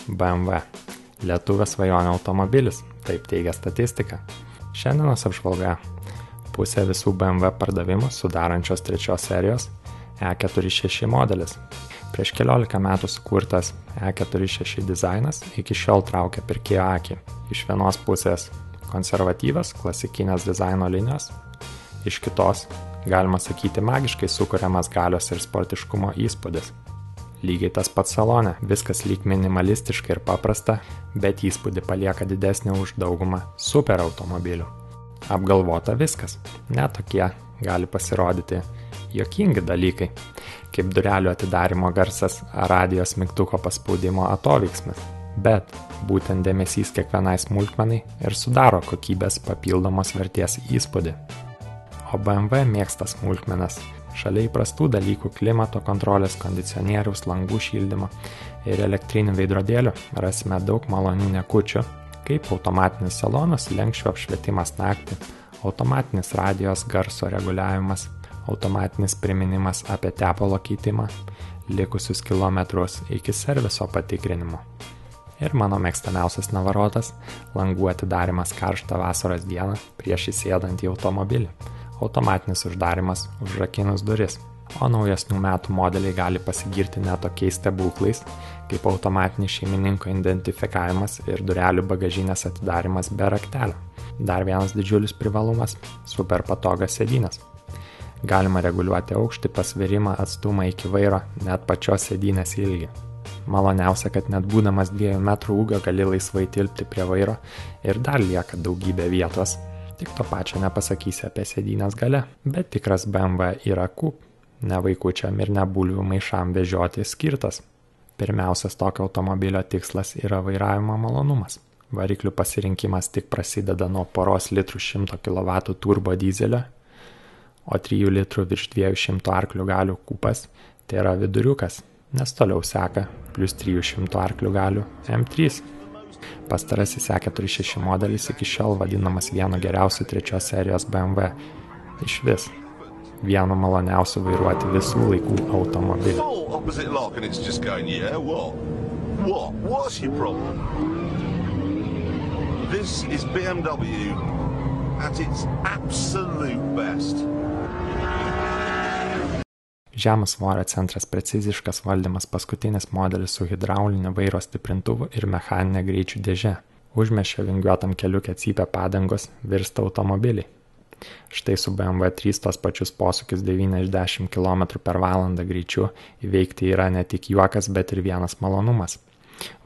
BMW. Lietuvio svajonių automobilis, taip teigia statistika. Šiandienos apžvalga. Pusė visų BMW pardavimų sudarančios 3 serijos E46 modelis. Prieš keliolika metų sukurtas E46 dizainas iki šiol traukia pirkėjo akį. Iš vienos pusės konservatyvios klasikinės dizaino linijos, iš kitos, galima sakyti, magiškai sukuriamas galios ir sportiškumo įspūdis. Lygiai tas pats salone, viskas lyg minimalistiška ir paprasta, bet įspūdį palieka didesnį už daugumą super automobilių. Apgalvota viskas, net tokie gali pasirodyti juokingi dalykai, kaip durelių atidarimo garsas ar radijos mygtuko paspaudimo atoveiksmis. Bet būtent dėmesys kiekvienai smulkmenai ir sudaro kokybės papildomos vertės įspūdį. O BMW mėgsta smulkmenas. Šalia įprastų dalykų klimato kontrolės, kondicionieriaus, langų šildymo ir elektrinių veidrodėlių rasime daug malonių niekučių, kaip automatinis salonas, lenkščio apšvietimas naktį, automatinis radijos garso reguliavimas, automatinis priminimas apie tepalo keitimą, likusius kilometrus iki serviso patikrinimo. Ir mano mėgstamiausias navarotas – langų atidarimas karštą vasaros dieną prieš įsėdant į automobilį. Automatinis uždarimas užrakinus duris, o naujesnių metų modeliai gali pasigirti net tokiais stebuklais, kaip automatinis šeimininko identifikavimas ir durelių bagažinės atidarimas be raktelio. Dar vienas didžiulis privalumas – super patogios sėdynės. Galima reguliuoti aukštį, pasvirimą, atstumą iki vairo, net pačios sėdynės ilgį. Maloniausia, kad net būdamas 2 metrų ūgio gali laisvai tilpti prie vairo ir dar lieka daugybė vietos. Tik to pačio nepasakysi apie sėdynės gale, bet tikras BMW yra coupe, ne vaikučiam ir ne bulvių maišam vežioti skirtas. Pirmiausias tokio automobilio tikslas yra vairavimo malonumas. Variklių pasirinkimas tik prasideda nuo poros litrų 100 kW turbo dizelio, o 3 litrų virš 200 arklių galių kupas tai yra viduriukas, nes toliau seka plus 300 arklių galių M3. Pastarasis E46 modelis iki šiol vadinamas vienu geriausių 3 serijos BMW. Iš vis, vienu maloniausių vairuoti visų laikų automobilių. This is BMW at its absolute best. Žemas svorio centras, preciziškas valdymas, paskutinis modelis su hidrauliniu vairo stiprintuvu ir mechaninė greičių dėže. Užmiesčio vingiuotam keliuke cypia padangos, virsta automobiliai. Štai su BMW 3 tos pačius posūkius 90 km/h greičiu įveikti yra ne tik juokas, bet ir vienas malonumas.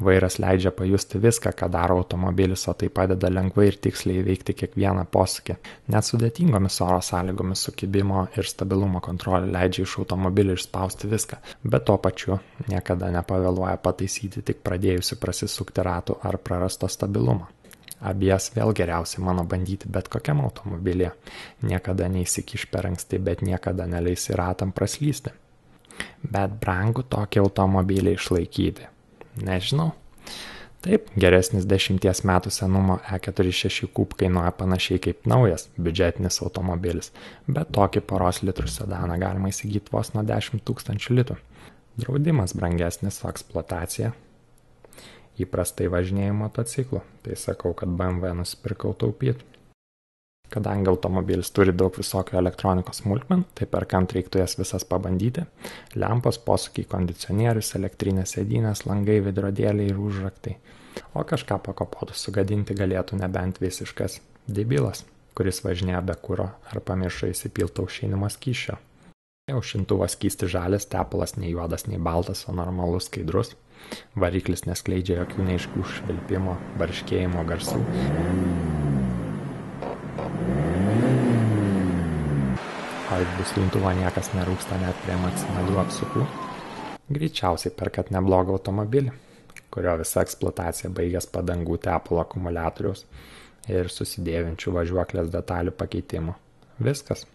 Vairas leidžia pajusti viską, ką daro automobilis, o tai padeda lengvai ir tiksliai įveikti kiekvieną posūkį. Net sudėtingomis oro sąlygomis sukibimo ir stabilumo kontrolė leidžia iš automobilio išspausti viską, bet tuo pačiu niekada nepavėluoja pataisyti tik pradėjusi prasisukti ratų ar prarasto stabilumo. Abies vėl geriausiai mano bandyti bet kokiam automobilyje. Niekada neįsikiš per anksti, bet niekada neleis į ratam praslysti. Bet brangu tokį automobilį išlaikyti. Nežinau. Taip, geresnis 10 metų senumo E46 coupe kainuoja panašiai kaip naujas biudžetinis automobilis, bet tokį poros litrų sedaną galima įsigyti vos nuo 10 000 litų. Draudimas brangesnis, o eksploatacija įprastai važinėjimo motociklu, tai sakau, kad BMW nusipirkau taupyti. Kadangi automobilis turi daug visokio elektronikos smulkmenų, tai perkant reiktų jas visas pabandyti. Lempos, posūkiai, kondicionierius, elektrinės sėdynės, langai, veidrodėliai ir užraktai. O kažką pakopotų sugadinti galėtų nebent visiškas debilas, kuris važinėja be kuro ar pamiršo įsipilti aušinimo skysčio. Aušintuvas skysti žalias, tepalas nei juodas, nei baltas, o normalus skaidrus. Variklis neskleidžia jokių neaiškių švilpimo, barškėjimo garsų. O iš duslintuvo niekas nerūksta net prie maksimalių apsukų. Greičiausiai perkat neblogą automobilį, kurio visa eksploatacija baigęs padangų tepalo akumuliatoriaus ir susidėvinčių važiuoklės detalių pakeitimu. Viskas.